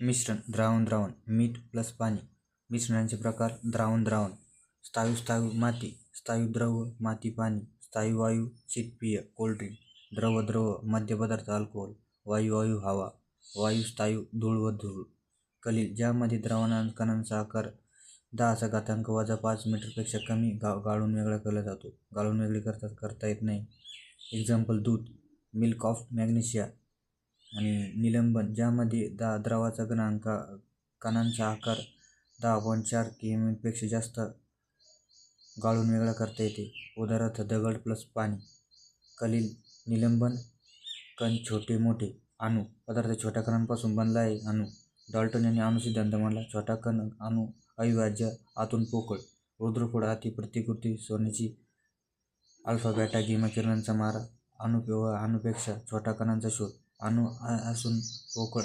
मिश्रण, द्रावण, मीठ प्लस पाणी. मिश्रणांचे प्रकार: द्रावण, स्थायू माती, स्थायू द्रव माती पाणी, स्थायू वायू शीतपेय कोल्ड्रिंक, द्रव मद्य पदार्थ अल्कोहोल, वायू हवा, वायू स्थायू धूळ व धूळ. कलिल, ज्यामध्ये द्रावण कणांचा आकार 10⁻⁵ मीटरपेक्षा कमी गाळून वेगळा केला जातो. गाळून वेगळे करता येत नाही. एक्झाम्पल: दूध, मिल्क ऑफ मॅग्नेशिया. आणि निलंबन, ज्यामध्ये द्रावाचा कणांचा आकार 10.4 kmपेक्षा जास्त गाळून वेगळा करता येते. उदाहरणार्थ दगड प्लस पाणी. कलिल निलंबन, कण छोटे मोठे. अणू, पदार्थ छोट्या कणांपासून बनला आहे. अणू, डाल्टन यांनी अणू सिद्धांत मांडला. छोटा कण अणू अविभाज्य, आतून पोकळ. रुद्रफोड, हाती प्रतिकृती, सोन्याची अल्फा बेटा गॅमा किरणांचा मारा. अणूपेक्षा छोट्या कणांचा शोध. अणू असून पोकळ,